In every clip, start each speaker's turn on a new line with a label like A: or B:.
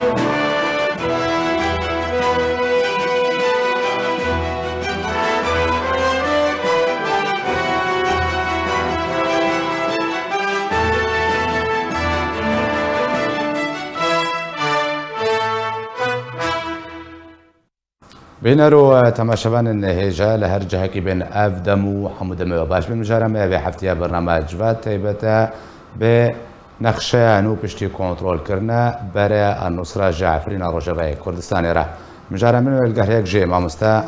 A: بينرو تماشبان هجا لهر جهكي بين افدمو حمود مو باش بمجارمه في حفتيا برنامج فات تيبتا بنخشه انو پشتی کنترل کرنا برای النصرة جعفرين روجرای کردستان را مجارمه الگهریک جي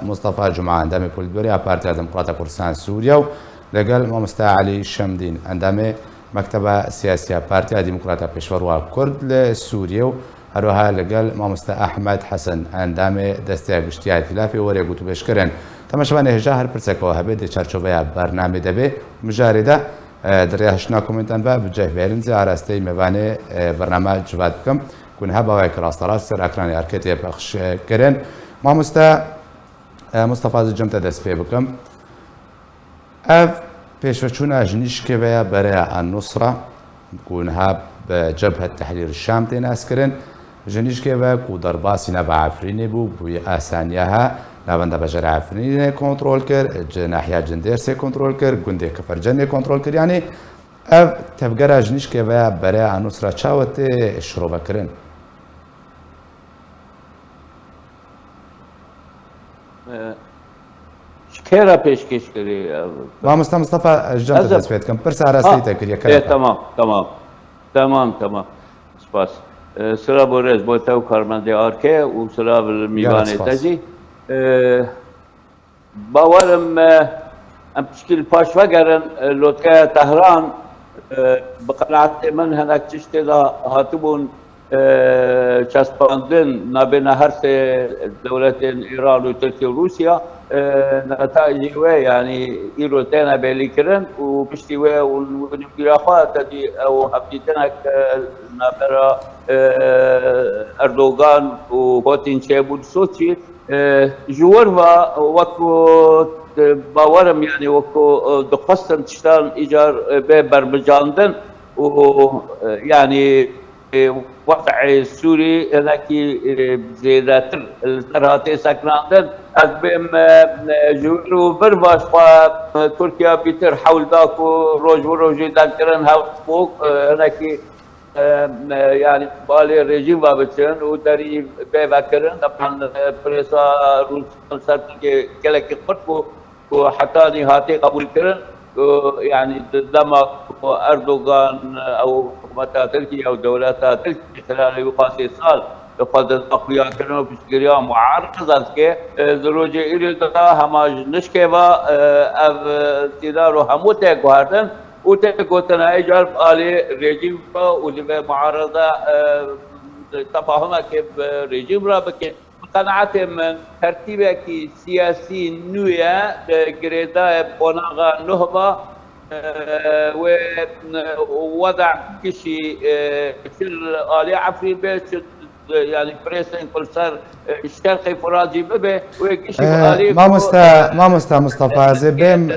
A: مصطفى جمعه اندامي بولدبري بارتيا ديمقراطية كردستان سوريا لقال مامستا علي شمدين اندامي مكتبة سياسية بارتيا ديمقراطية بيشوروا كرد لسوريا هروها لقال مامستا احمد حسن اندامي دستيا گشتي ائتلافي وري گوتو بشكرن تماشبان هجا هر پرسكو هبه دي چارچوبه برنامه دبه مجارده درياشنا كومنتان و بجه بيرنزي عرستي مباني برنامه جواد بكم كون هبا ويك راستراس سر اكراني اركتي بخش كرن مامستا مصطفى جمت دست پی بكم اف پیشوچونا جنیشکه و برای النصرة كون هب بجبهة تحرير الشام تناس كرن جنیشکه و کو درباسی نبع عفرینی بو بوی آسانیها نبنده بجر عفرینی کنترل کر جناحیا جندیر سے کنترل کر گنده کفر جنی کنترل کر یعنی اف تفجر جنیشکه و برای النصرة چاوت شروع کرن
B: كيرا بيشكش كري
A: ما مصطفى جمت دسبيت كم برس عرستي تكريا كلا
B: تمام سپاس سرا بورز بوتاو كارماندي اركي وسرا بالميواني تجي باورم ام تشكيل باش وقرن لوتكا طهران بقناعة من هناك تشتي هاتبون چسباندن نابين هر سه دولتين ايران وتركيا وروسيا نتائج يعني ايروتين بالي كرن وبشتي والانفراخات دي او حبيتنك نابرا اردوغان وبوتين شابود سوتشي جورفا وكو باورم يعني وكو دقستن تشتان ايجار ببرمجاندن ويعني وضع السوري هناك زيادة الثرات سكناندن أكبر جورو برباش تركيا بيتر حول داكو روج دكترن هاو فوق هناك يعني بالي رجيم بابتشن وداري بابكرن طبعا بريسا روس سرتي كلك قطبو وحتى نهاتي قبول كرن يعني لما اردوغان او حكومة تركيا او دولة تركيا خلال يقاسي سال لقد اقوياء كانوا بشكريا معارضة كي زروج إيريدا هماج نشكيبا تدارو هموتة قهردن وتكوتنا إيجار على رجيم ولما معارضة تفاهمها كيف رجيم رابك قناعت من ترتیبی که سیاسی نویا گریدا بناغ نهبا و وضع کشی فل آلی عفری به يعني بريسنج كل صار الشرقي فرازي ببه ويكشف عليه
A: ما مصطفى زبيم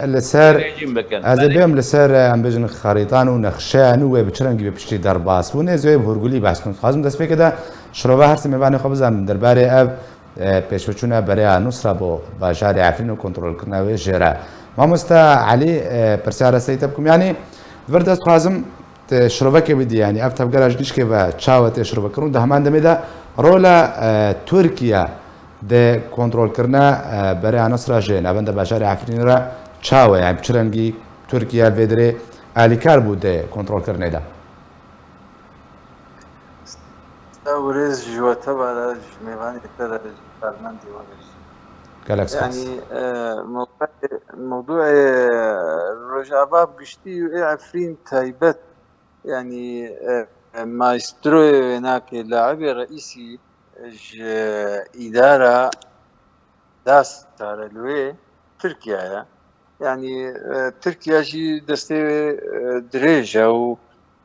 A: لسر ام بجن خريطان ونخشان وبچرنگي بپشتي درباس ونه زوي هورگولي بحث كن خازم دست بكده شروع هرس مباني خبزم درباري اف پیشوچونه برای النصرة بو باجار عفرين وكنترول كرنا وجرا ما علي برسالة سيتبكم يعني فردست خازم شروبك بدي يعني افتح جراج ديش كيف تشاوت شروبك كرون ده همان دمدا رولا تركيا ده كنترول كرنا برای النصرة جينا بند باجار عفرين را تشاو يعني بچرنگي تركيا الفيدري آلي كاربو ده كنترول كرنا ده
C: ورز جواتها على ميغاني كذا فرماندي
A: جالكس
C: يعني موضوع رجاباب قشتي عفرين تايبت يعني مايسترو هناك لاعب رئيسي إدارة داس تارلوي تركيا يعني تركيا شي دستي دريجة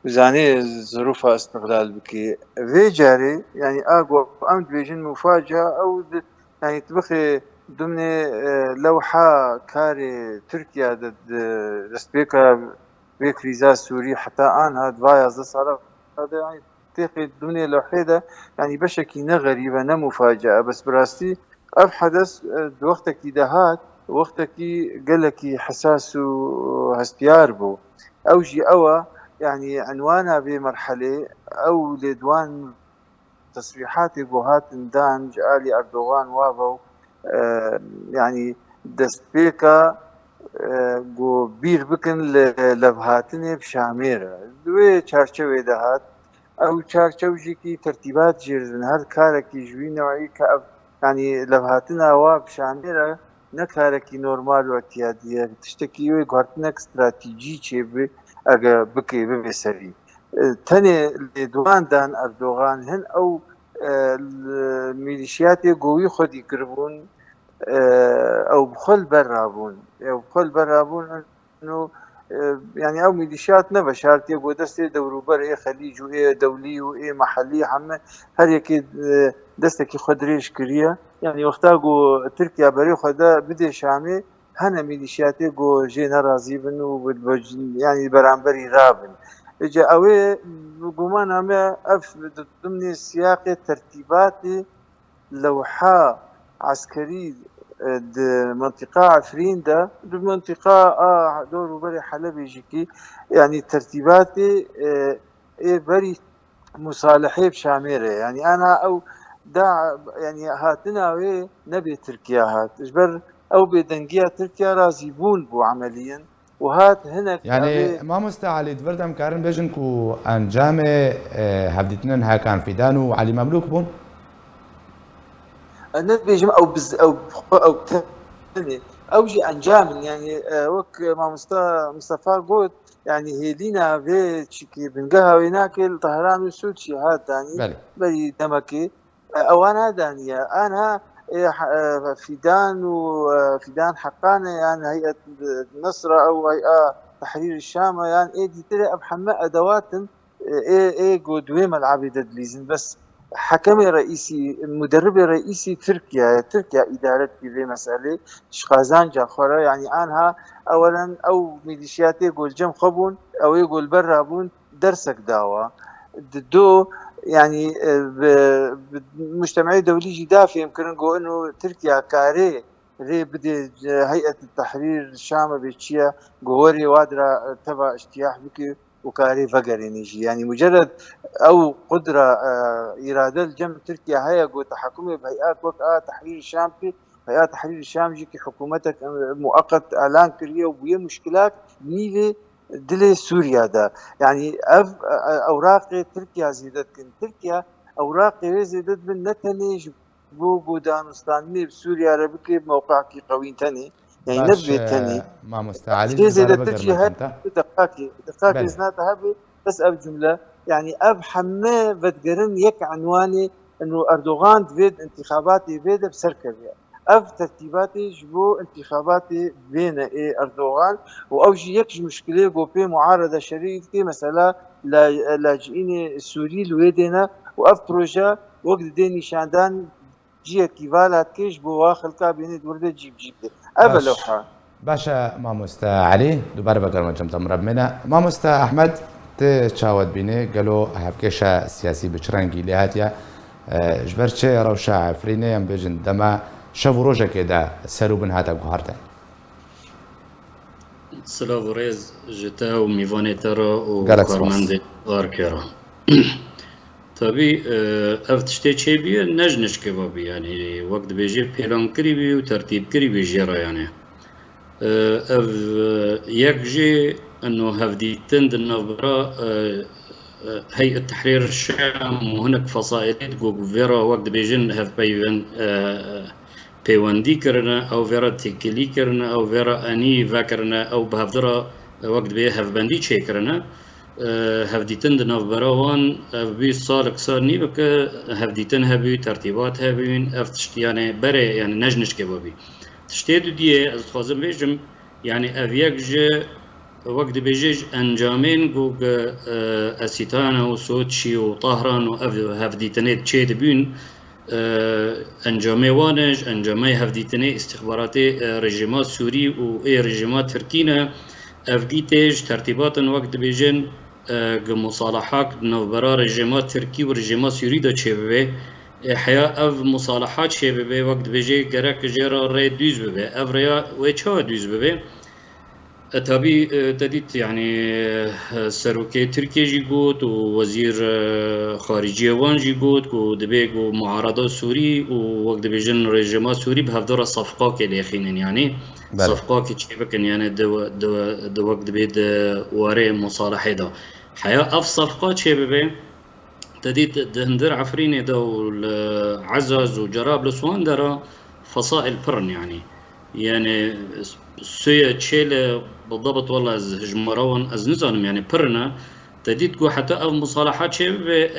C: وزاني ظروف استقلال بكي في جاري يعني اقوى امد بيجن مفاجأة او يعني تبخي ضمن لوحة كاري تركيا دستبيكا بكريزا سوري حتى ان هاد فايز صار هذا يعني تاخد دوني لوحدة يعني بشكي نغريبة مفاجأة بس براستي أب حدث وقتكي دهات وقتكي قالكي حساس وهستيار بو أوجي أوا يعني عنوانا بمرحلة أو لدوان تصريحات بوهات دان جالي أردوغان وابو يعني دستبيكا گو بیر بکن لبهاتنێ بشامێرە دوێ چارچەوێ دەهات ئەو چارچەوژێکی ترتیبات ژێرزن هەر کارێکی ژووینەوەی کە ینی لەبهاتنەوە بشامێرە نەکارێکی نۆرمال و ئەتیادیە تشتێکی وێ گواردنەك استراتیجی چێ ئەگە بکەی ببێ سەری تەنێ لێدواندان ئەردۆغان هەن ئەو میلیشیاتێ گۆوی خۆدی کردبوون ئەو بخۆل بەرابوون يعني ئەو میلیشیات نەبە شارتێ بۆ دەستێ دەوروبەر ئێ خەلیج و ئێ دەولی و ئێ مەحەلی هەمە هەر یەکێ دەستێکی خۆ درێژ کردیە یعنی وەختا گۆ تورکیا بەرێ خۆدا بدێ شامێ هەنە میلیشیاتێ گۆ ژێ نەڕازی بن و ینی بەرامبەری رابن ئجا ئەوێ گومان ئەمە ئەف ضمنی سیاقێ ترتیباتی لوحە عسكري منطقة عفرين ده منطقة دور بري حلب يجيكي يعني ترتيباتي بري مصالحة بشاميرة يعني أنا أو دا يعني هاتنا وي نبي تركيا هات إجبر أو بدنجيا تركيا رازيبون بو عمليا وهات هنا
A: يعني ما مستعلي تبردم كارن بيجن كو أنجام هفدتنن ها كان فيدان وعلي مملوك بون
C: نبيجم أو أوجي أنجام يعني وك ما مصطفى قلت يعني هيلينا في شكي بنقها ويناكل طهران وسوتشي هاد يعني بري دمكي أو أنا دانية أنا فيدان حقانة يعني هيئة النصرة أو هيئة تحرير الشام يعني إيه دي ترى بحماء أدوات إيه قدوة ملعبي ددليزن بس حكم رئيسي مدرب رئيسي تركيا إدارة في مسألة شخازان جاخورة يعني أنها أولا أو ميليشياتي يقول جم خبون أو يقول برابون درسك داوا دو يعني مجتمعي دولي جدافي يمكن نقول إنه تركيا كاري ري بدي هيئة التحرير الشام بيتشيا قوري وادرا تبع اجتياح بكي وكاري فقري نيجي يعني مجرد أو قدرة إرادة الجمع تركيا هيا قو تحكمي بهيئات وقت تحرير الشام في هيئات تحرير الشام جيكي حكومتك مؤقت إعلان كريه وبيه مشكلات نيلي دلي سوريا دا يعني أوراق تركيا زيدت تركيا أوراق زيدت من نتنيج بو دانستاني بسوريا ربكي بموقعك قوي تاني يعني نبي تاني
A: ما مستعلي
C: زيدت تجي دقاقي زناتها بس أب جملة يعني أب حماه بدقرن يك عنواني إنه أردوغان تفيد انتخاباتي بيده بسركبيا أف ترتيباتي جبو انتخاباتي بين أردوغان وأوجي يكش مشكلة جو بي معارضة شريكة مثلا لاجئين السوري الويدنا وأف بروجا وقت ديني شاندان جيه كيفالات كيش بو خلقا بيني دورده جيب أبا لوحة
A: باشا مامۆستا علی دووبارە بەگەڕمە جەمتە مرەبمێنە مامۆستا ئەحمەد تێ چاوت بینێ گەلۆ هەفکێشە سیاسی بچڕەنگی لێ هاتیە ژبەر چێ ڕەوشە عفرینێ ئەم بێژن دەما شەو و ڕۆژێکێدا سەر و بن هاتە گوهارتە
D: سلااو و ڕێز ژتە و میوانێتەڕە و کارمەندێ ئارکێڕە تابی ئەف تشتێ چێ بیە نەژنشکەوە بی ینی وەک دەبێژێ پێلانکری بی و تەرتیبکری بی ژێڕایانێ يكجي انه هفديتن النظرة هيئة تحرير الشام وهناك فصائل جو فيرا وقت بيجن هف بيواندي كرنا او فيرا تيكلي كرنا او فيرا اني فاكرنا او بهفدرا وقت بيه هف باندي تشي كرنا هفديتن النظرة وان بي صالك صارني بك هفديتن هبي ترتيبات هبين افتشت يعني بري يعني نجنش كبابي تشتيدو دي از خوازم بيجم يعني افياك جي وقت بيجيج انجامين قوق اسيتانا وسوتشي وطهران وهفديتني تشيد بين انجامي وانج انجامي هفديتني استخباراتي رجيمات سوري و رجيمات تركينا افقيتيج ترتيبات وقت بيجن مصالحات نوبرا رژیمات ترکی و رژیمات سوری دا چه ببه حیا اف مصالحات چه ببه وقت بجه گرک جرا ری دوز ببه اف ریا و چه دوز ببه تابي تديت يعني سروكي تركيا جي قوت ووزير خارجية وان جي قوت ودبيق ومعارضة سوري ووقت بيجن رجيمات سوري بهفدور الصفقة كي خينين يعني صفقة كي تشيبكن يعني دو وقت بيد واري مصالحة دا حياة أف صفقات شبابي تديت دهندر عفريني دو عزز وجراب لسوان درا فصائل برن يعني سوية تشيل بالضبط والله هجمراون از نزانم يعني برنا تديت كو حتى او مصالحات شيء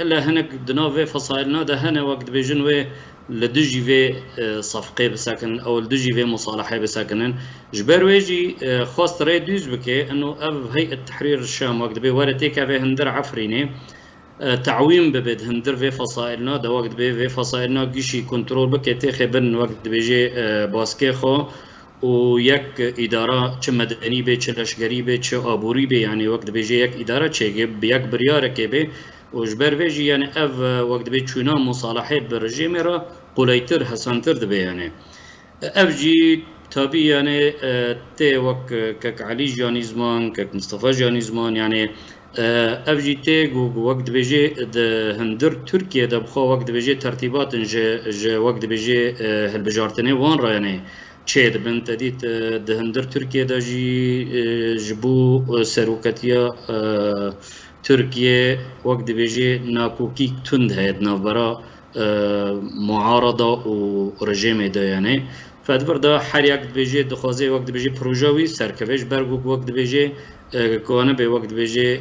D: الا هناك دنافي فصائلنا ده هنا وقت بيجنوي لدجي في صفقه بساكن او لدجي في مصالحه بساكنن جبر ويجي خاص ريدوز بكي انه هيئه تحرير الشام وقت بي ورتيكا في هندر عفريني تعويم ببد هندر في فصائلنا ده وقت بي في فصائلنا جيشي كنترول بكي تيخي بن وقت بيجي باسكي خو ويك إدارة چه مدني به چه لشگری به چه آبوری به يعني وقت بيجي يك إدارة چه بيك بريارة كي به وجبر بيجي يعني اف وقت بي چونا مصالحة برجيم را قليتر حسنتر دبه يعني اف جي تابي يعني تي وك كك علي جاني زمان كك مصطفى جاني زمان يعني اف جي تي وقت بيجي ده هندر تركيا ده بخوا وقت بيجي ترتيبات جه وقت بيجي هالبجارتني وان را يعني چه بن تديت دهندر تركيا داجي جبو سروكتيا تركيا وقت بيجي ناكوكي تند هيد نافبرا معارضة ورجيم دا يعني فادبر دا حريق بيجي دخوازي وقت بيجي بروجاوي سركفيش برغوك وقت بيجي كوانا بي وقت بيجي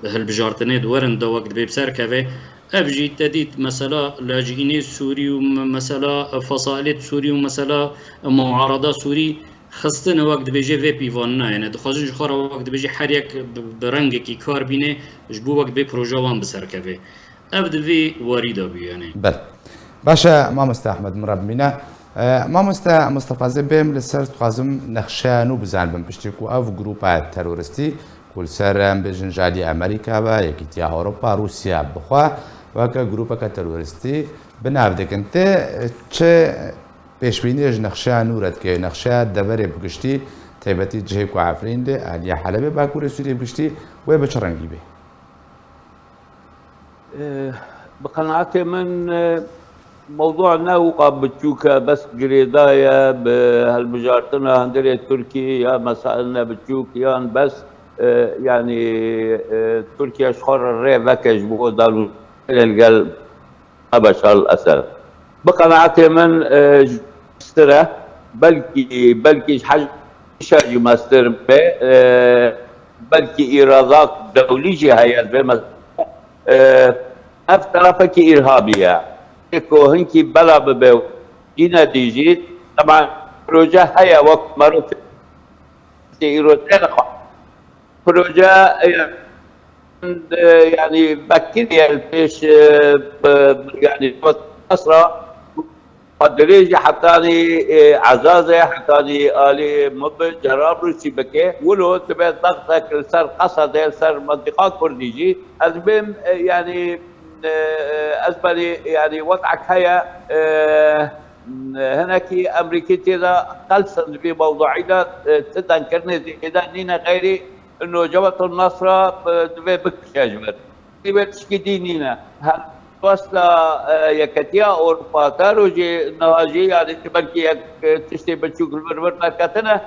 D: هالبجارتني دورن دا وقت بي بسركفي افجي تديت مثلا لاجئين سوري ومثلا فصائل سوري ومثلا معارضه سوري خستنا وقت بيجي في بيفاننا يعني دخوازن جخارا وقت بيجي حريك برنگ كي كار بينه جبو وقت بي بروجوان بسركفي ابد في واريدا بي يعني
A: بل باشا مامستا احمد مرب بينا مامستا مصطفى زبيم لسر تخازم نخشانو بزان بمبشتكو اف جروبات ترورستي كل سر بجنجالي امريكا با يكيتيا اوروبا روسيا بخوا وكا جروبا ترورستي بنافدك انت چه پیشبینیش نقشه نورت که نقشه دبر بگشتی تایبتی جهه کو عفرین ده علی حلبه باکور سوریه بگشتی و بچرنگی به
B: بقناعتي من موضوعنا وقع بتشوكا بس جريدايا بهالمجارتنا هندري تركي يا مسائلنا بتشوكيان بس يعني تركيا شخور الريفكج بو دالو القلب بشار الاسد بقناعتي من مستره بلكي حاجه شاجي ماستر بلكي ايرادات دوليه هي اف طرفك ارهابيه كو هنكي بلا ببو دينا ديجي طبعا بروجه هي وقت مرت ايروتين بروجه يعني بكتيريا الفيش يعني أسرة قدريجي حتاني عزازة حتاني آلي مب جراب روسي بكي ولو تبي ضغطك سر قصد سر منطقة كرديجي أزبم يعني أزبلي يعني وضعك هيا هناك أمريكي تدا خلصا في موضوعنا تذكرني إذا نينا غيري انه جبهه النصره دبي بكشاجبر دبي تشكيدينينا وصل يكتيا اوروبا تاروجي نواجي يعني تبكي تشتي بتشوك البربر مكاتنا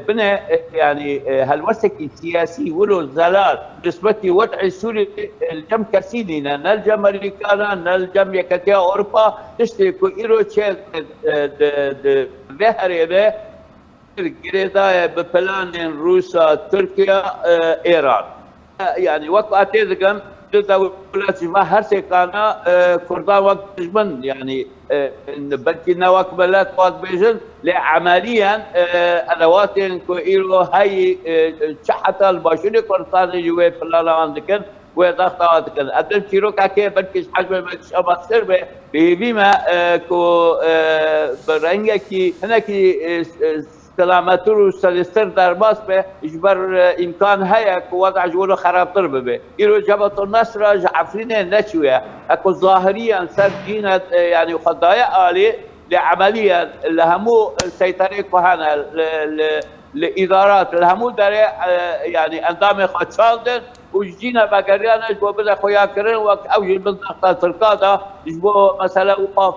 B: بنا يعني هالوسك السياسي ولو زلال نسبة وضع السوري الجم كسيدينا نلجم امريكانا نلجم يكتيا اوروبا تشتي كو ايرو تشيل بهري به جريدايا ببلان روسيا تركيا ايران يعني وقت ذكر دولات ما هرسي كان كردان وقت جبن يعني بلكي نواك بلات وقت بيجن لعمليا ادوات كويرو هاي شحطه الباشوني كردان جوي بلان ذكر وضغط ذكر ادل كيرو كاكي بلكي حجم مكش بما كو برنجكي هناك سلامتر و سلستر در باس به اجبر امکان هیا که وضع جوله خرابتر ببه ایرو جبهة النصر عفرینه نشویه اكو ظاهريا سر جينا يعني خضايا آلي لعمليا لهمو سيطرة كهانة لإدارات لهمو داري يعني أنظام خدشاندن وجينا بقريانا جبو بدا خويا كرن وقت أوجي بالضغطة تركادا جبو مثلا وقف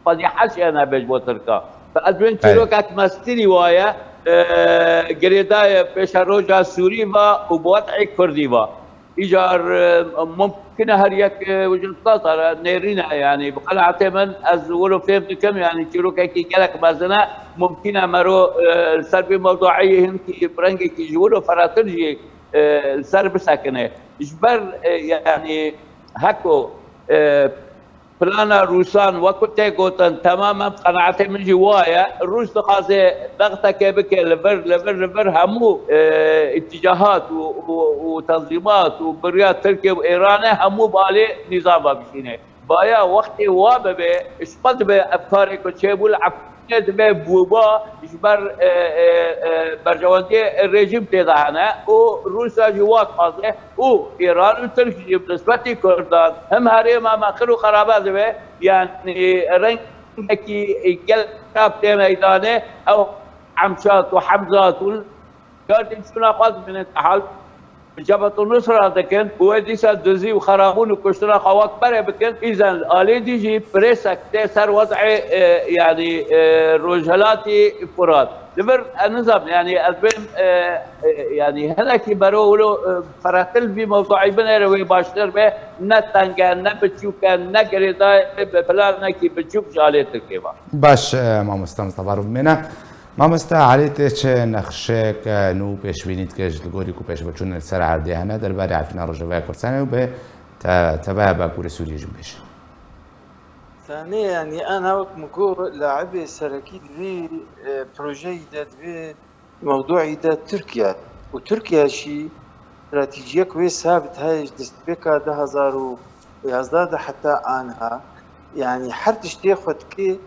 B: فضيحش أنا بجبو تركا فأدوين تلوكات مستري وايا قريداي بيش الروجا سوري وبوضع كردي إيجار ممكن هريك وجهة نظر نيرينا يعني بقلعة من أزولو فهمتكم يعني تلوكا كي قالك مازنا ممكن مرو السرب موضوعية هنكي برنجي كي جولو فراترجي السرب ساكنه إجبر يعني هكو بلانا روسان وكتي قوتن تماما قناعتي من جوايا الروس تقاضي ضغطك بك لبر همو اتجاهات وتنظيمات وبريات تركيا وايران همو بالي نظام بشينه بايا وقت وابه اشقد بافكارك وتشيبول عفنت بوبا اجبر برجواندي الرجيم تيضاهنا وروسيا جوات قاضي وايران وتركيا بالنسبه كردان هم هريما ما خلو خرابات به يعني رنگ كي قلب ميدانه او عمشات وحمزات والكاردين شنو قصد من التحال جبهة النصرة ذكن وديسا دزي وخرابون وكشتنا خواك بري بكن إذا آلي ديجي بريسك تأثر وضع يعني رجلاتي فرات لبر النظام يعني أذبن يعني هذا كي برولو فراتل في موضوعي بنا روي باشتر به نتنجا نبتشوكا نقريدا بلانا كي بتشوك جالي تركيبا
A: باش ما مستمع منه مامۆستا عەلی نەخشەیەک و پێشبینیت کەش لەگۆری و پێشبچوون سەر عەردی هەنا دەربارەی عەفرینە ڕۆژەڤای کوردستانە و بێ تەبایە باکووری سووریەژم بێش.
C: ثانيا يعني أنا وقت مقول لاعبي سركي في بروجي في موضوع تركيا وتركيا شيء استراتيجية كويس ثابت هاي دستبكا 2011 حتى عنها يعني حرتش تاخد كي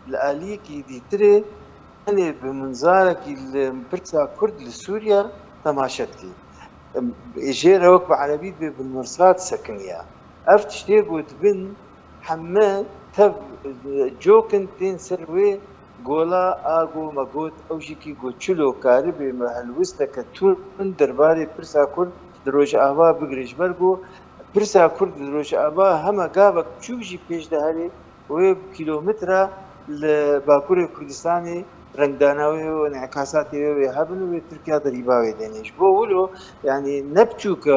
C: لآليكي دي تري أنا بمنظارك البرتسا كرد لسوريا تماشتكي إجيرا وقت عربيت بالمرصاد سكنيا أفتش تيقود بن حماد تب جوكن تين سروي قولا آقو مقود أوجيكي قوتشلو كاربي محلوستا كتور من درباري برسا كرد دروج آبا بقريش برقو برسا كرد دروج آبا هما قابك تشوجي بيش دهالي ويب كيلومترا لباكور كردستاني رنگداناوي وانعكاساتي ويهابن وتركيا دريباوي دينيش بولو يعني نبتشوك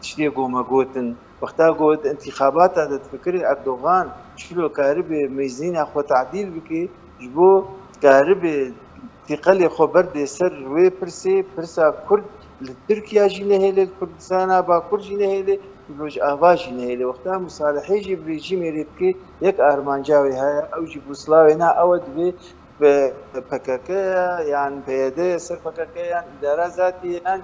C: تشتيقو مقوتن وقتا قود انتخابات هذا تفكر أردوغان شلو كاربي ميزين أخو تعديل بكي جبو كاربي تقلي خو برد سر وي برسا كرد لتركيا جينهيلي الكردستان باكور جينهيلي بلوج آواجی نهیلی وقتا مصالحه جی بریجی میرید که یک آرمانجاوی های او جی بوسلاوی نه اود به پککه یعنی پیاده سر پککه یعنی اداره ذاتی یعنی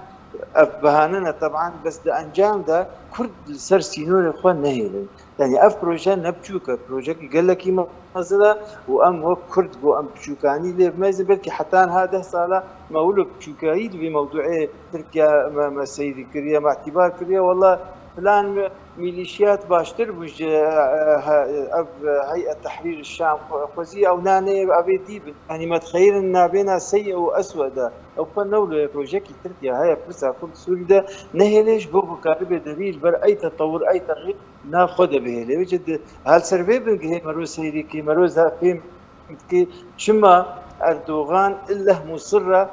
C: بهانه طبعا بس ده انجام ده کرد سر سینور خوان نهیلی يعني اف بروجه نبچوكا بروجه قال لك مثلا وام هو كرد بو ام بچوكاني لي ما زبلكي حتى هذا صاله ما ولو بچوكايد بموضوع تركيا ما سيدي كريا مع اعتبار كريا والله فلان ميليشيات باشتر بوج هيئة تحرير الشام خوزي او ناني ابي ديب يعني ما تخيل ان بين سيء واسود او فنولو بروجيكي تركيا هاي فرصه كل سوريا نهلش بوكو كاربي دليل بر اي تطور اي تغيير ناخذ به لوجد هالسربي بنجي مرو سيري كي مرو زافيم كي شما اردوغان الا مصره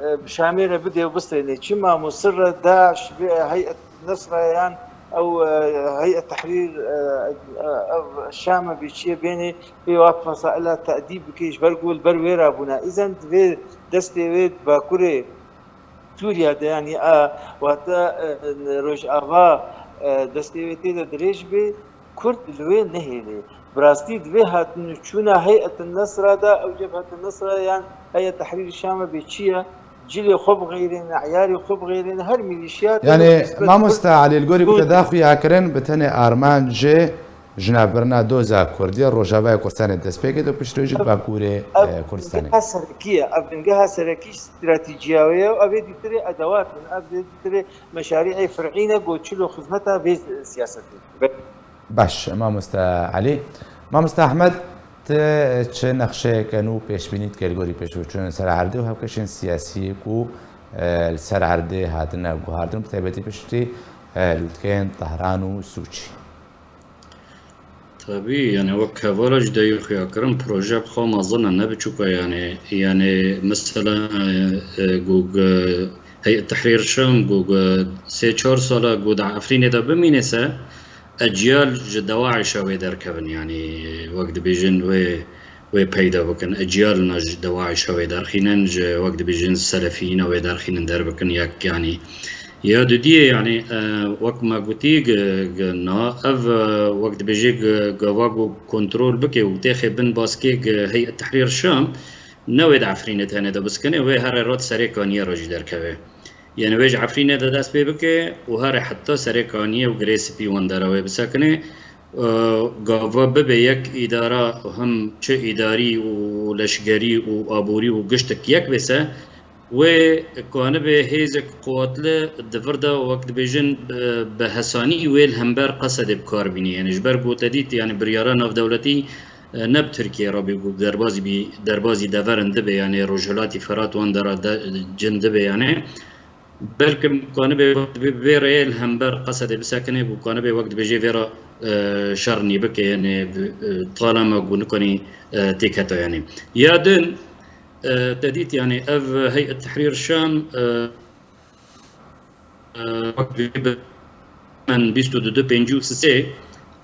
C: بشاميره بدي وبصلي شما مصره داعش هيئه نصريان او هيئه تحرير الشام بشي بيني في واقفه صائله تاديب كيش برقول برويرا بنا اذا في دستي ويد باكوري سوريا يعني واتا روج اغا دستي ويد دريج بي كرد لوين نهيلي براستي دوي هاتن چونا هيئه النصر دا او جبهه النصر يعني هيئه تحرير الشام بشي جيلي خب غيرين عياري خب غيرين هر ميليشيات
A: يعني ما مستعلي الجوري بتداخل ياكرن بتني ارمان جي جنابرنا دوزا كردية الرجاوة كردستان الدسبيكي دو بشتوجي باكوري كردستاني
C: سركية أبنجها سركيش استراتيجية وأبي تري أدوات أبي تري مشاريع فرعية قوتشلو خدمتها بيز سياسة
A: باش ما مستا علي ما مستا أحمد چه نقشه کنو پیش بینید که الگوری پیش بچون سر عرضه و هفکشین سیاسی کو سر عرضه هاتنا گوهردن بتابعتی پیشتی لوتکن طهران و سوچی.
D: طبيعي يعني وكفالج دا يخيا كرم بروجي بخو ما ظن نبتشوكا يعني مثلا جوج هيئة تحرير الشام جوج سي 4 سالا جود عفرين دا بمينسا أجيال جدواعي شوي دركبن يعني وقت بيجن و بيدا بكن أجيال نج دواعي شوي درخينن وقت بيجن السلفيين و درخينن در بكن يك يعني يا دودي يعني وقت ما قلتي نا اف وقت بيجي جواجو كنترول بكي وتاخي بن باسكي هيئة تحرير الشام نويد عفرينة هنا ده بس كنه وهي هررات سريكانية راجي دركبه يعني ويج عفرينة ده دست بكي وهر حتى سريكانية وغريسبي وندروه بس كنه جوا ببي يك إدارة هم چه إداري ولشجري وأبوري وقشتك يك بس و كان به هيزك قواتله دفردا وقت بيجن بهساني ويل همبر قصد بكار بيني يعني جبر قوتديت يعني برياران اف دولتي نب تركيا ربي دربازي دفرن دبه يعني رجلاتي فرات وان درا جن دبه يعني بلكم كان به فيريل همبر قصد بساكنه وكان به وقت بيجي فيرا شرني بك يعني طالما قنقني تيكتا يعني يا دن تديت يعني اف هيئة تحرير الشام من بيستو دو بينجو سي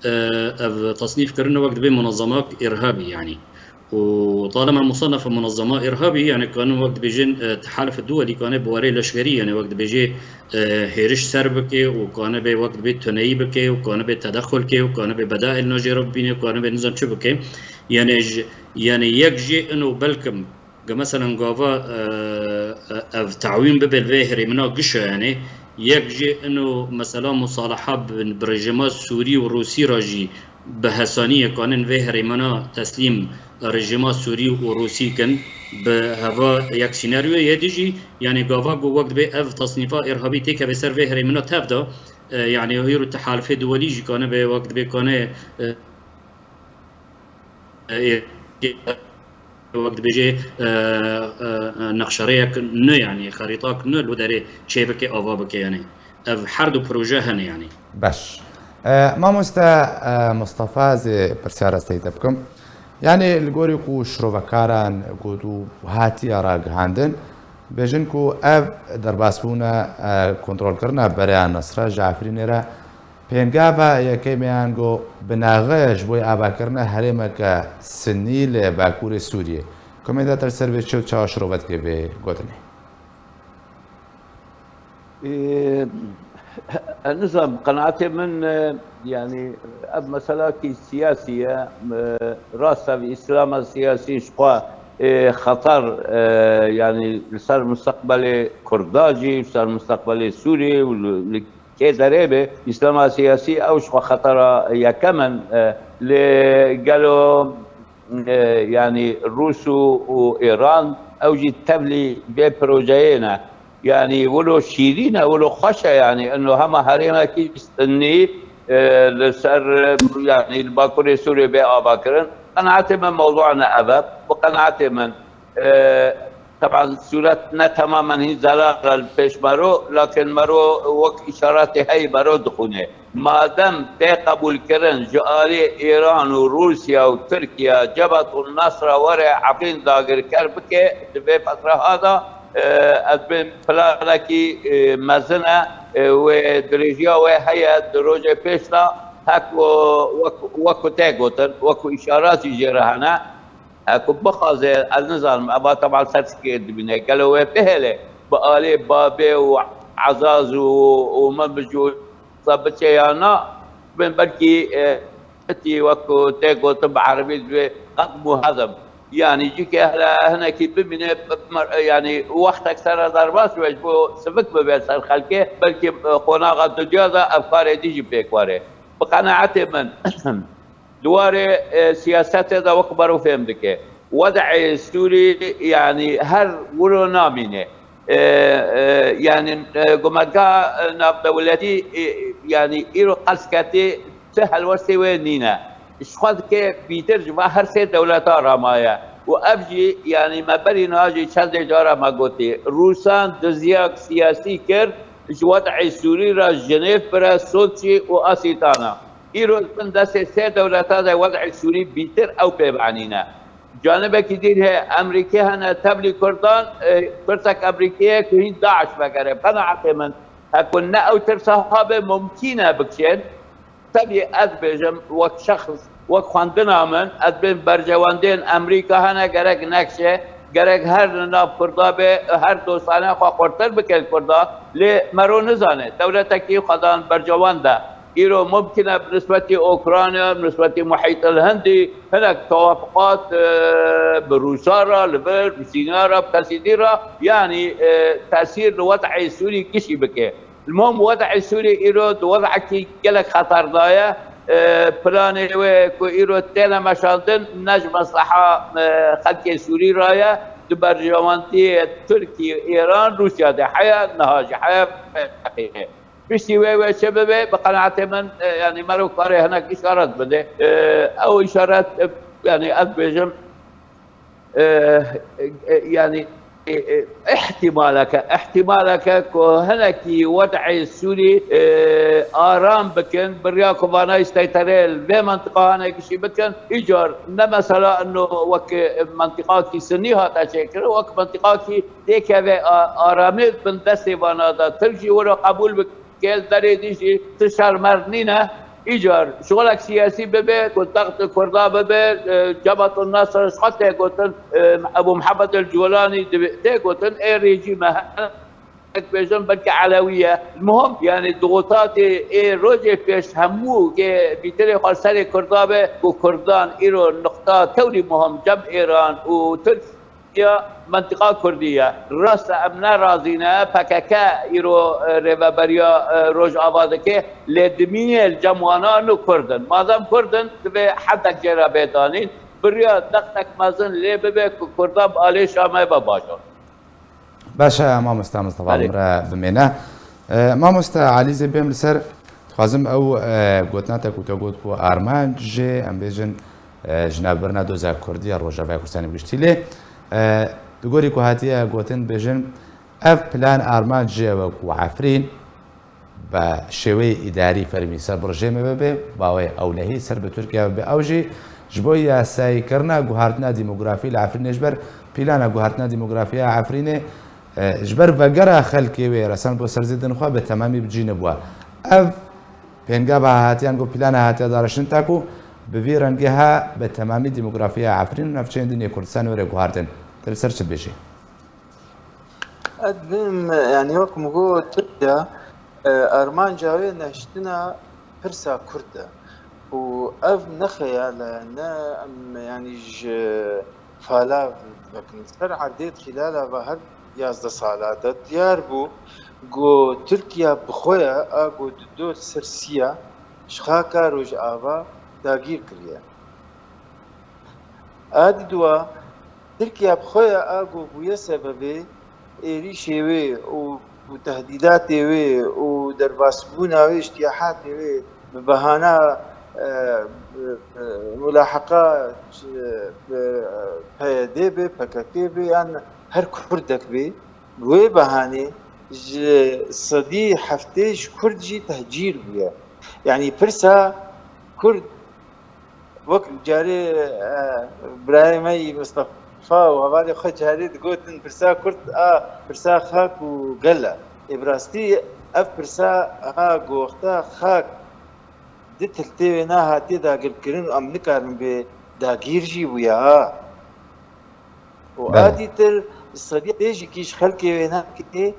D: اف تصنيف كرنا وقت بين منظمات ارهابي يعني وطالما مصنف منظمة ارهابي يعني كان وقت بيجين التحالف الدولي كان بواري لشكري يعني وقت بيجي هيرش سربكي وكان بي وقت بي تنيبكي وكان بي تدخلكي وكان بي بدائل نجرب بيني وكان بي نظام شبكي يعني يجي انه بلكم مثلا قافا تعويم بالفاهري منها قشة يعني يجي انه مثلا مصالحة بالرجيمات السوري والروسي راجي بهسانية كانن فاهري منها تسليم رجيمات سوري وروسي كان بهذا يك سيناريو يديجي يعني قافا وقت بي اف تصنيفات ارهابي تيكا بسر فاهري منها تبدا يعني هيرو التحالف الدولي جي كان بوقت بي كان وقت بيجي نقشريك نو يعني خريطاك نو لوداري شيبكي أوابك يعني حردو بروجهن يعني
A: باش ما مصطفى زي برسيارة استيتبكم يعني الجوري كو شروفكاران قدو هاتي أراق هاندن بيجن كو درباسبونا كنترول كرنا بريان نصر جعفرين را پێنگاوە یەکەمیان گۆ بناغەیەش بۆی ئاباکردنە هەرێمەکە سنی لە باکووری سووریە کۆمێداتەر سەرێکی و چاوەشڕۆڤەتکە بێ گوتنی
B: النظام قناعتي من يعني اب مسألة سياسية راسها بإسلام السياسي شقوا خطر يعني صار مستقبل كرداجي صار مستقبل سوري كي دريبه إسلام السياسي أو شقوا خطر يا كمان قالوا يعني الروس وإيران أوجي تبلي ببروجينا يعني ولو شيرين ولو خشى يعني انه هم هرينا كيف اني لسر يعني الباكوري السوري بأباكرن قناعتي من موضوعنا ابد وقناعتي من طبعا سورتنا تماما هي زرار البيش مرو لكن مرو وك اشاراتي هي مرو دخونه ما دام قبول كرن جاري ايران وروسيا وتركيا جبهة النصر ورا عقين داغر كربكه في فتره هذا ادبن فلاكي مزنه ودريجيا وهي دروجه بيشنا هكو وكو تاغوتن وكو اشارات يجرهنا هكو بخازه النظام ابا طبعا ساتسكي دبنا قالوا بهله بقالي بابي وعزاز ومبجو صبتيانا بن بركي تي وكو تاغوتن بعربي قدموا هذا يعني يجيك هنا كي بمن يعني وقت اكثر ضربات ويجبو سبك ببيسر خلقه بلكي قناغة تجازة افكار تيجي بيكواري بقناعتي من دوار سياسات دا وكبروا فهم دكي وضع السوري يعني هر ولو نامينه يعني قمتها ناب دولتي يعني إيرو قلسكتي سهل وسوي نينا إشخاص كي بيترجم هر سي دولتا رمايا وأبجي يعني ما بري ناجي شد جارة ما قلتي روسان دزياك سياسي كر وضع السوري را جنيف برا سوتشي وأسيتانا إيرو من دست سي دولتا دا وضع السوري بيتر أو بيبعنينا جانبك دير هي امريكا هنا تبلي كردان كرتك امريكيه كهين داعش بقره قناعه من هكون او صحابه ممكنه بكشين تبي اذبجم وقت شخص وقت خواندنا من اذبن برجواندين امريكا هنا جرك نكشه جرك هر ناب كردابه هر دوستانه خو قرتر بكل كردا لمرو نزانه دولتك خدان برجوانده إيرو ممكنة بالنسبة أوكرانيا بالنسبة محيط الهندي هناك توافقات بروسارة لبر بسينارة بكاسيديرة يعني تأثير الوضع السوري كشي بكي المهم وضع السوري إيرو وضع كي جلك خطر ضايا بلاني وكو إيرو تينا مشاندن نجم مصلحة خلق سوري رايا دبرجوانتي تركي إيران روسيا دي حياة نهاج حياة حقيقية بشتي وي شبابي بقناعة من يعني مرو قاري هناك إشارات بده أو إشارات يعني أدبجم يعني احتمالك هناك وضع السوري آرام بكن برياكو فانا يستيطريل بمنطقة هناك شي بكن إيجار مثلا إنه وك منطقة سنيها تشكل وك منطقة ديك آرامي بندسي فانا دا ترجي ورا قبول بكن كيل داري ديشي تشار مرنينا إيجار شغلك سياسي ببي كنت ضغط كردا ببي جبهة النصر حتى قلت أبو محمد الجولاني قلت إيه ريجيم بيجن بلكي علوية المهم يعني الضغوطات إيه روجي فيش همو كي بيتري خالصاري كردابة وكردان إيرو النقطة توري مهم جنب إيران وتركيا منطقة كردية راس أمنا رازينا بكاكا إيرو ريبابريا روج آبادكي لدمية الجموانا نو كردن مادام كردن تبي حدك جرا بيدانين بريا دقتك مازن لي ببي كردان بآلي شامي بباشر
A: باشا مامۆستا مستەفا عمرە بمێنە مامۆستا علیزێ بێم لەسەر خوازم ئەو گوتناتە کوتەگوت بۆ ئارمانجێ ئەم بێژن ژنابەرنا دۆزا کوردیە ڕۆژاوای کوردستانی گشتی لێ گۆری کو هاتیە گوتن بێژن ئەف پلان ئارمانجێ وەکو عەفرین بە شێوەی ئیداری فەرمی سەر بڕژێمە ببێ باوەی ئەولەهی سەر بە تورکیا بێ ئەوژی ji bo yasayîkirina guhartina demografî li Efrînê ji ber pîlana guhartina demografîya Efrînê ji ber vegera xelkê wê resan bo serzêdin xwe bi temamî bicîne bûye. Ev pêngava hatiyan got pîlana hatiya dareşin ta ku bi vî rengê ha bi temamî demografîya Efrîn û navçeyên Dînê Kurdistanê were guhartin. Te li ser çi bêjî?
C: أدم يعني وقت مقول تركيا أرمان جاوي نشتنا فرسا كردة وأف نخيال يعني فالا لكن سر عديت خلالها بهر يازد صالات ديار بو جو تركيا بخويا أجو دو سرسيا شخاكا روج آبا داگیر كريا آدي دوا تركيا بخويا أجو بويا سببي إيري شوي وتهديدات وي ودرباسبونا وي اجتياحات وي ببهانا ملاحقات بيدي بي بكاكي بي يعني هر كردك بي بوي بهاني صدي حفتيش كردجي تهجير بيا يعني فرسا كرد وقت جاري ابراهيمي مصطفى وهذا خو جاري تقول فرسا كرد فرسا خاك وقلا ابراستي اف فرسا ها قوختا خاك دي تلتوي ناها تي داقل كرين ام نكارن بي داقير جي ويا وآدي تر الصديق تيجي كيش خلقي وينها كي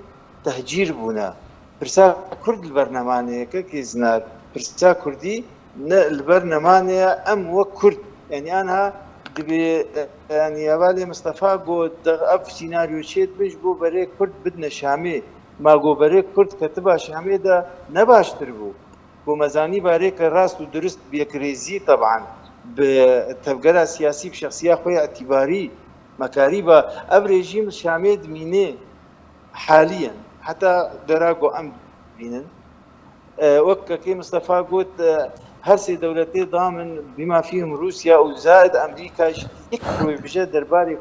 C: تهجير بونا برسا كرد البرنامانية كي زنار برسا كردي البرنامانية ام وكرد يعني انا دبي يعني يا مصطفى قو اف سيناريو شيت بيش بو بري كرد بدنا شامي ما قو بري كرد كتبها شامي دا نباش تربو بو مزاني باريك راس ودرست بيكريزي طبعا بتفقرها سياسي بشخصية خويا اعتباري مكاريبا أب ريجيم شامي دميني حاليا حتى دراغو أم بينن وكي مصطفى قلت هرسي دولتي ضامن بما فيهم روسيا وزائد أمريكا يكبروا بجد درباري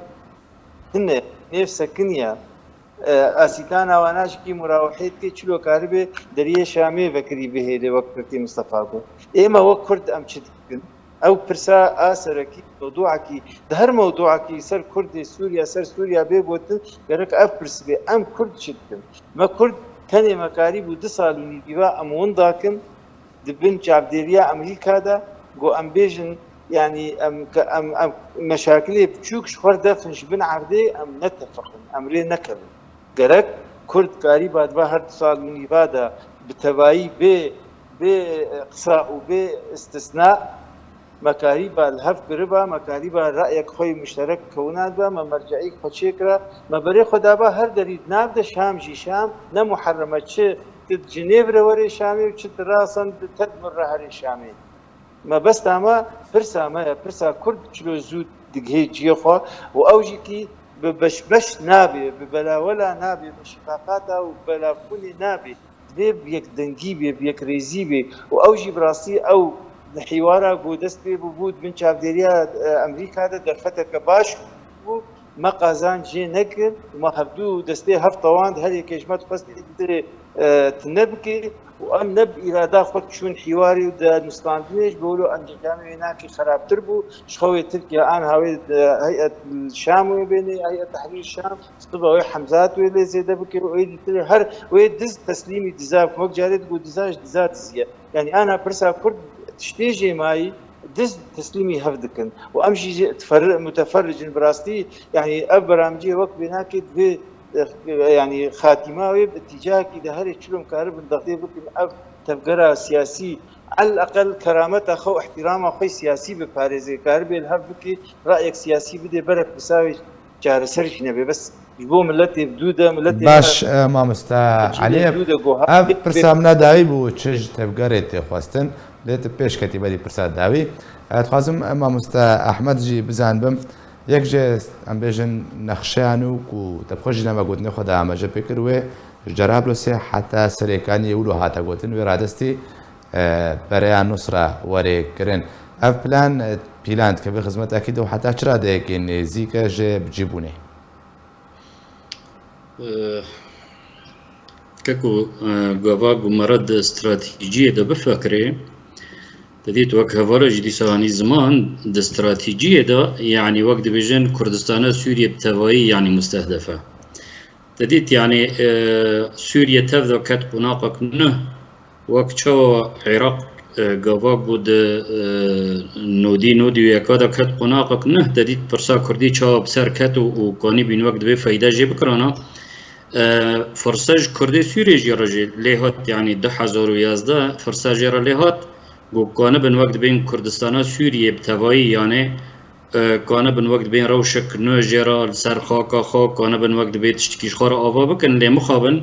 C: هن نفس كنيا اسیتانا واناشکی مراوحیت کی چلو کاربه دریه شامی وکری به له وقت کی مصطفى کو اما وکرد ام چتکن او پرسا اثرکی موضوعکی ده هر موضوعکی سر کرد سوریا سر سوریا به بوت گرک اف پرس به ام کرد چتکن ما کرد تنه مکاری بو 2 سالونی دیوا ام ون داکم دبن چابدریا امریکا دا گو ام بیژن يعني ام مشاكل بتشوك شخور دفنش بن عرضي ام نتفق امري نكب قالك كرد كاري بعد بهر صار من إبادة بتبايي بإقصاء وباستثناء مكاريبا الهف قربا مكاريبا رأيك خوي مشترك كونات با ما مرجعيك خدشيكرا ما بري خدابا هر دريد نابدا شام جي شام نا محرمة چه جنيفر وري شامي وچه دراسا تدمر هري شامي ما بس تاما برسا كرد چلو زود دقهي جيخوا وأوجي كي ببشبش نابي ببلا ولا نابي بشفاقاتا وبلا كل نابي بيك دنجي بيك ريزي بي وأوجي براسي أو حوارا قودست بي ببود من شابديريا أمريكا دا درفتك باش ما قازان جي نكر وما هبدو دستي هفتواند هل يكيشمات قصدي تدري تنبكي وام نب اراده خود شون حواري ودا نستاندنيش بيقولوا ان جامعه هناك خراب تربو شخوي تركيا ان هاوي هيئه الشام وبين هيئه تحرير الشام طبعا حمزات ولا زي ده بكر ويد هر ويد دز تسليمي دزاف موك جاريد قو دزاج دزات زي يعني انا برسا كرد تشتيجي ماي دز تسليمي هفدكن وامشي متفرج براستي يعني ابرامجي وقت بناكد في يعني خاتمه باتجاه كده هري تشلم كهرب الضغطيه بكم اف تفقرها سياسي على الاقل كرامته خو احترامه خو سياسي بباريزي كهرب الهب بكي رايك سياسي بدي برك بساوي جار سرش نبي بس يبو ملتي بدوده ملتي
A: باش ما علي اف برسامنا داوي بو تشج تفقرت خواستن ليت بيش كتيبه دي برسا داوي اتخازم ما احمد جي بزان بم یک جه ام بیشن نخشیانو کو تبخوش نما گوتنی خدا آماجه بکروه جراب لسه حتی سریکانی اولو هاتا گوتن و رادستی برای نصره وری کرن اف پلاند که به خدمت اکید و حتی چرا ده که نزیک جه بجیبونه
D: كاكو قواق مرض استراتيجية دا بفكري تديت وقت هفارة جدي سواني زمان دا استراتيجية دا يعني وقت بيجن كردستان سوريا بتوائي يعني مستهدفة تديت يعني سوريا تفضل كات قناقك نه وقت شو عراق قواق بود نودي ويكادا كات قناقك نه تديت برسا كردي شو بسر كات وقاني بين وقت بي فايدة جي بكرانا فرساج كردي سوريا جيراجي ليهات يعني 2011 فرساج جيرا ليهات قانا بن وقت بين كردستان سوريا بتوائي يعني قانا بن وقت بين روشك نو جيرا سر خاكا خاك قانا بن وقت بين تشتكيش خارا آوا بكن لي مخابن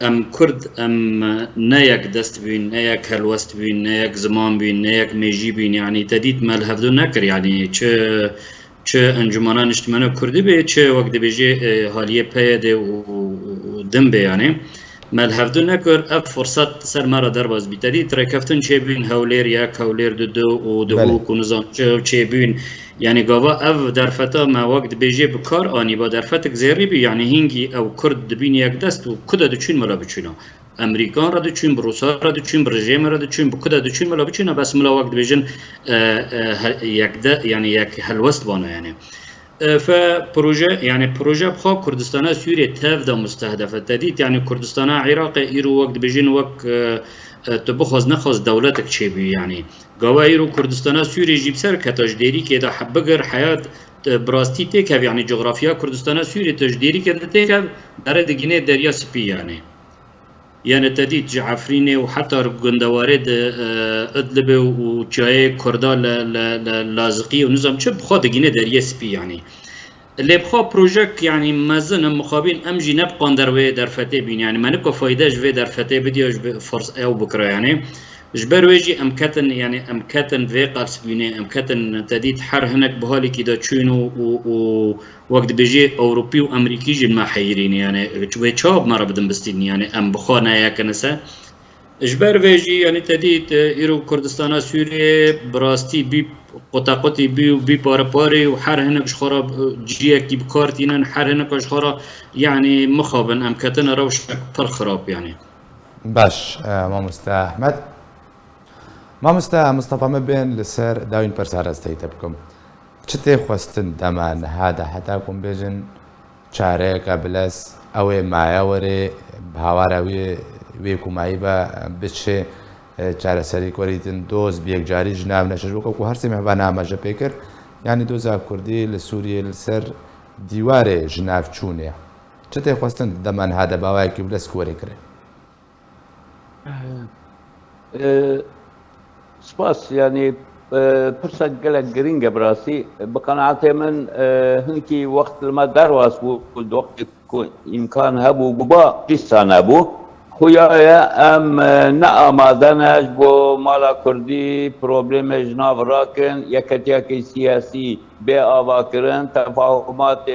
D: ام كرد ام نايك دست بين نايك هلوست بين نايك زمان بين نايك ميجي بين يعني تديت مال هفدو نكر يعني چه انجمنان اجتماعی کردی به چه وقت بیجی حالیه پیاده و دم به يعني مال هفدو نکر اف فرصت سر مرا در باز بیتدی ترکفتن چه بین هولیر یک هولیر دو و دو کنزان چه بین يعني قوا اف درفتا ما وقت بیجی بکار آنی با درفتک زیری بی يعني هنگی او کرد بین یک دست و کدا دچین ملا بچینا امریکان را دچین بروسا را دچین برژیم را دچین بکدا دچین ملا بچینا بس ملا وقت بیجن یک ده يعني یک هلوست بانه يعني فبروجه يعني بروجه بخا كردستان سوريا تفدا مستهدفه تديت يعني كردستان عراق ايرو وقت بيجين وقت تبخوز نخوز دولتك تشيبي يعني قوايرو كردستان سوريا جيب سر كتجديري كده حبقر حياه براستي تيك يعني جغرافيا كردستان سوريا تجديري كده تيك درد جنيه دريا سبي يعني تديت جعفريني وحتى قندوارد ادلب وجاي كردا لازقي ونظام شب خود جينا دريا سبي يعني اللي بخا بروجيكت يعني مازن مقابل امجي نبقى ندروي درفته بين يعني ما نكو فايده جوي درفته بديوش فرص او بكره يعني جبر ويجي أمكتن يعني أمكتن في قارس بيني أمكتن تديت حر هناك بهالي كده تشينو وقت بيجي أوروبي وأمريكي جن ما حيرين يعني ويتشاب مرة بدن بستين يعني أم بخانا يا كنسة جبر ويجي يعني تديت إيرو كردستان سوريا براستي بي قطاقتي بي بارباري وحر هناك شخرا جيكي بكارتينا حر هناك شخرا يعني مخابن أمكتن روشك فرخراب يعني
A: باش مامۆستا ئەحمەد مامۆستا مستەفا من بێن لەسەر داوین پەرسارەستەیتە بکەم چ تێخواستن دەمان هادا هەتاکۆم بێژن چارەیەکە بلەس ئەوێ مایەوەرێ هاوارەوی وێ کومایی بە بچێ چارەسەری کۆریتن دۆز بێکجاری ژناو نەشەش وەکو هەرسێ مەهبان ئاماژە پێ کرد یانی دۆزا کوردی لە سووریە لەسەر دیوارێ ژناو چوونێ چ تێخواستن دەمان هادە باوایەکی بلەس کۆری کرێ
B: سپاس يعني فرصة قلق جرينجا براسي بقناعتي من هنكي وقت لما درواس وقت إمكان هبو ببا جسان هبو خويا ام نعم دنج بو مالا كردي بروبليم جناف راكن يكتياكي سياسي بي آواكرن تفاهمات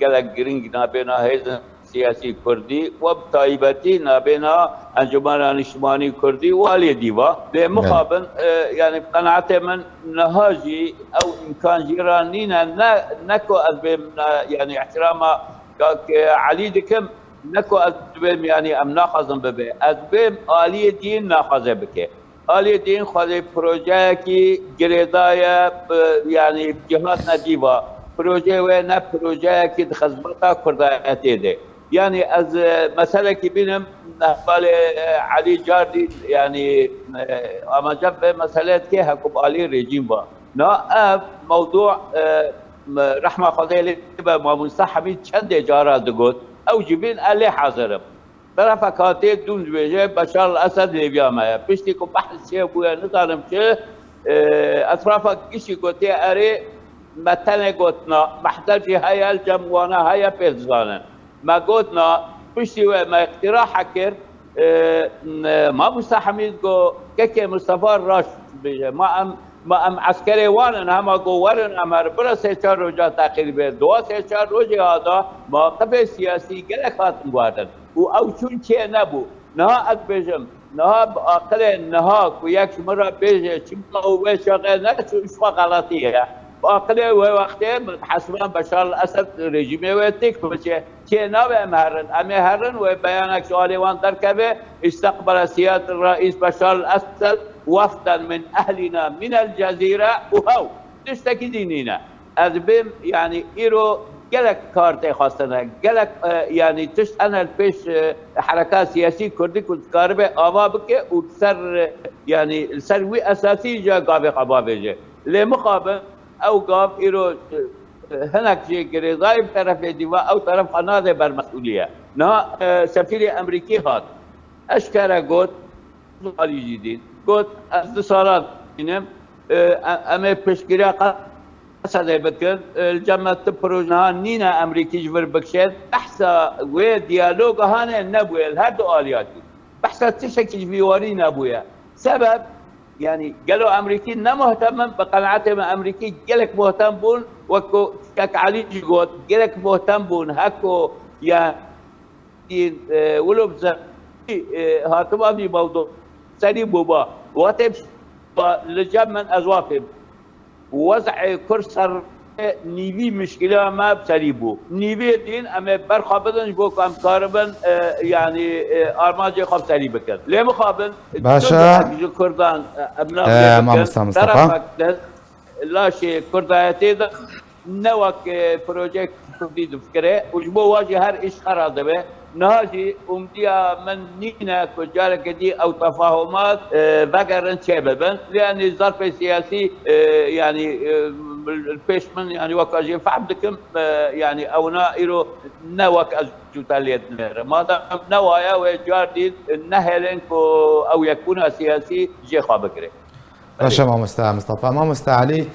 B: قلق جرينج نابينا هيزن سياسي كردي وبطايبتي نابينا انجمن اجتماعي كردي والي ديوا بمقابل يعني قناعتي من نهاجي او امكان جيرانينا نكو ازبم يعني احتراما علي دكم نكو ازبم يعني ام ناخذن ببي ازبم الي دين ناخذ بك الي دين خذ بروجاكي جريدايا يعني جهاتنا ديوا بروجي وين بروجاكي دخزبطا كرداياتي دي يعني از مسألة كبيرة بالي علي جاردي يعني اما جنب مسألة كي حكم علي ريجيم با نا موضوع رحمة خديلي ما مستحمي چند جارة دقوت او جبين علي حاضرم طرف كاتي دون بيجي بشار الاسد ليبيا ما بيشتي كو بحث شيء بويا نظام شيء اطرافك كشي قوتي اري مثلا قوتنا محتاجي هيا الجموانا هيا بيزغانا ما قلنا بشتي ما اقتراح كر ما مستحمل جو كيكي مصطفى الراش ما ام عسكري وانا هم جو ورن امر برا سيشار روجا تاخير به دو سيشار روجا هذا موقف سياسي قال خاتم واردن او شون شيء نبو نها اكبجم نها باقل نها وياك مره بيجي شمطه وشغل نفس شو غلطيه باقل وقته حسبان بشار الاسد رژیم وتك بشه كي نوع مهرن وبيانك سؤالي وان تركبه استقبل سيادة الرئيس بشار الاسد وفدا من اهلنا من الجزيره وهو تشتكي دينينا ازبم يعني ايرو قالك كارتي خاصة قالك يعني تشت انا البيش حركات سياسية كردي كنت كاربه اوابك وتسر يعني السروي اساسي جا قابي قبابه لمقابل او قاب ايرو هناك شيء قريضاي بطرف ديوا او طرف قناة بالمسؤولية نا سفير امريكي هات اشكرا قلت علي جديد قلت اتصالات انم امي بشكرا قصد بكر الجامعة بروجنا نينا امريكي جبر بكشت احسا وي ديالوج هانا نبوي هادو الياتي بحثا تشكي جبيوري نبويا سبب يعني قالوا امريكي مهتم بقناعتهم امريكي قالك مهتم بون وكو كاك علي جوت قالك مهتم بون هكو يعني ولو بزر هاتما في موضوع سري بوبا واتبش لجاب من ازوافهم ووضع كرسر نيفي مشكلة ما بسريبو نيفي دين اما برخابدن بو كام كاربن يعني ارماجي خاب سريبكن ليه مخابن
A: باشا
B: كردان ابناء
A: مصطفى
B: لا شيء كردايتي نوك بروجكت جديد فكره وجبو واجه هر ايش خراده به نهاجي امديا من نينا كجار كدي او تفاهمات بقرن شبابا لان الظرف السياسي يعني البيش من يعني وكاجي فعبدكم يعني او نائرو نوك ازجوتاليت ما دام نوايا وجاردين نهلن او يكون سياسي جي خابكري
A: باشا مصطفى ما علي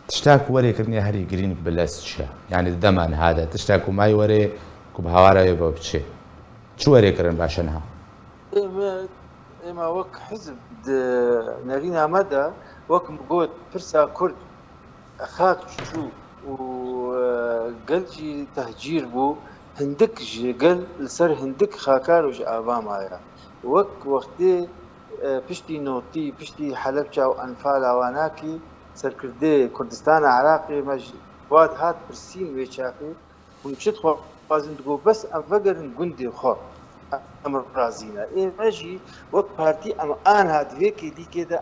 A: تشتاك وري كرني هري جرين بلاستشا يعني الدمان هذا تشتاكو ماي وري كوب هوارا يبو بتشي شو وري كرن باشنها
C: ئێمە وەک حزب نەرینە مەدا وەکم گوت پرسا کورد خاک چوو و گەلجی تەهجیر بوو هەندێک ژێگەل لەسەر هەندێک خاکار و ئابامایە وەک وەختێ پشتی نۆتی پشتی حەلەبجا و ئەنفال ئاواناکی سەرکردێ کوردستانە عراقی مەژ وات هات پرسین وێ چاقی هونچت خوازن دگۆ بەس ئەم vەگەرن گوندێ خۆ ئەمە رازینە ئێمەژی وەک پارتی ئەمە ئان هاتوێکی دیکێدا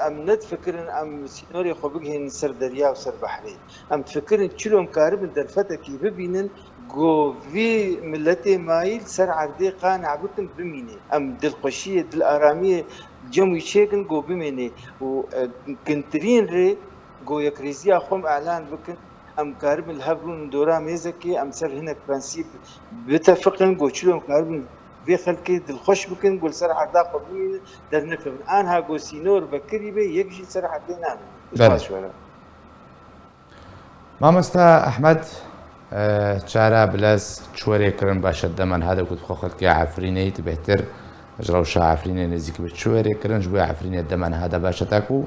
C: ئەم نەتفکردن ئەم سینۆری خۆ بگهێن سەر دەریا و سەر بەحرێ ئەم تفکردن چلۆم کاربن دەرفەتێکی ببینن گۆڤی ملەتێ مایل سەر عەردێ قانع بکن بمینێ ئەم دڵخۆشیە دڵ ئارامیە جەموی چێکن گۆ بمێنێ و گنترین رێ گۆ یەکریزیە خۆم ئالان بکن ئەم کاربن هەبوون دۆرا مێزەکێ ئەم سەر هەنێک پرەنسیب بتەفقن گۆ چلۆم کاربن بێ خەلکێ دڵخۆش بکن گۆل سەر عەردا خۆ بمینن دەرنەکەون ئانها گۆ سینۆر بەکری بێ یەکژی سەر عەردێ نامێن
A: مامۆستا ئەحمەد چارە بلەس چوەرێکردن باشە دەمەن هەدەکوت خۆ خەڵکی عەفرینەیت بهتر ڕەوشە عەفرینێ نزیک بە چوەرێکردن بۆ عەفرینێت دەمەن هەدە باشە تاکو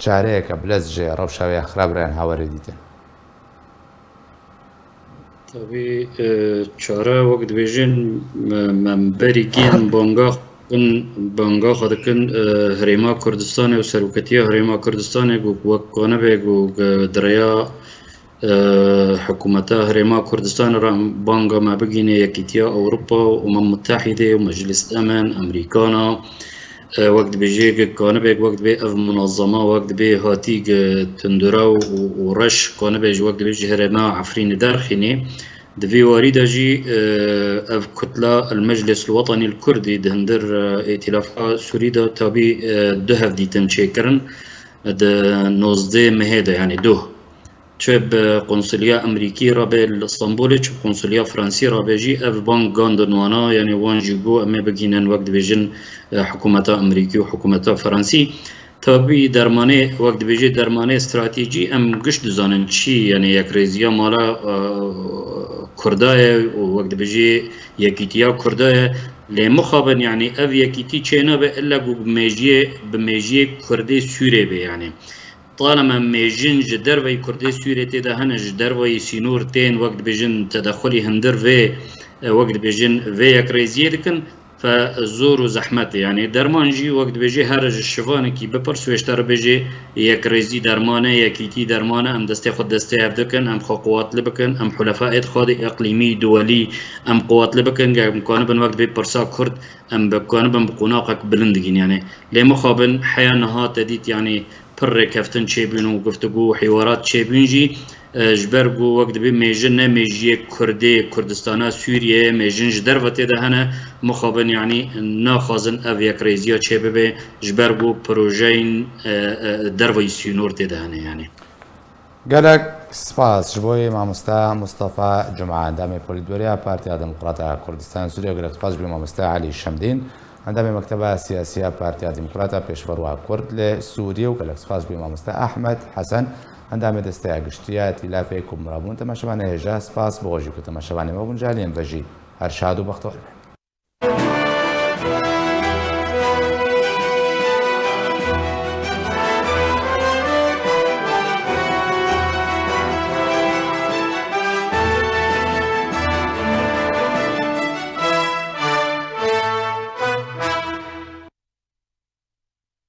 A: چارەیەکە بلەس ژێ ڕەوشاوی خراپڕیان هاوەرە دیتن
D: تابی چارە وەک دەبێژن مەمبەری گین بانگا خۆدەکەن هەرێما کوردستانê و سەرۆکەتیە هەرێما کوردستانê وەک کۆنەبێک و درەیا حکوومەتە هەرێما کوردستان را بانگا ما بگینێ یەکیتیا ئەوروپا و ئومەم متحیدێ و مەجلیس ئەمن ئەمریکانە وەک دەبێژێ کۆنەبێک وەک دەبێ ئەف منەظەمە وەک دەبێ هاتی تندورا و ڕەش کۆنەبێژ وەک دەبێژی هەرێما عەفرینە دەرخینێ دەبێ واریدەژی ئەف کوتلە المەجلس الوەطنی الکوردی دهندر ئێتیلافا سووریدا تابی دو هەفدیتن چێکردن نۆزدە مەهێدا یعنی دو چه به قنصلیا امریکی را به اسطنبول چه قنصلیا فرانسی را بهجی اف بانک گاندنوانا یعنی وان جیبو اما بگینن وقت بجن حکومت امریکی و حکومت فرانسی تابی درمانه وقت بجی درمانه استراتژی ام گشت دزانن چی یعنی یک ریزیا مالا کردای و وقت بجی یکیتیا کردای لمخابن يعني اف يكيتي چينا به الا بميجيه كردي سوري به يعني طالما ميجن جدروي كردي سوري تدا هنج دروي سينور تين وقت بيجن تدخلي هندر في وقت بيجن في يكريزيه دكن فزور وزحمت يعني درمانجي وقت بيجي هرج الشفانه كي بپرسو اشتر بيجي يكريزي درمانه يكيتي درمانه ام دستي خود دستي ابدكن ام خو قوات لبكن ام حلفاء خود اقليمي دولي ام قوات لبكن امكان بن وقت بيبرسا كرد ام بكون بن بقناقك بلندگين يعني لما خابن حياه نهات تديت يعني پر كفتن چيبين و گفتگو و حوارات چيبين جي جبرگو وقت بي ميجن ميجي كردي كردستانا سوريا ميجن جدروتي ده هنا مخابن يعني ناخازن افيا كريزيا چيبه جبرگو پروژين دروي سينور ده هنا يعني
A: گەلک سپاس بۆی مامۆستا مستەفا جمعە ئەندامی پۆلیتبیۆریا پارتیا دموکراتە کوردستان سووریا گەلک سپاس بۆی مامۆستا عەلی شەمدین ئەندامی مەکتەبە سیاسیە پارتیا دیموکراتە پێشبڕوا کورد لە سووریا و گەلک سپاس بۆی مامۆستا ئەحمەد حەسەن ئەندامی دەستەیە گشتیە تیلافێک و مرابوون تەماشەوانە هێژە سپاس بۆ خۆشی و تەماشەوانی مەبوون جالیان بەژی هەر شاد و بەختەوەر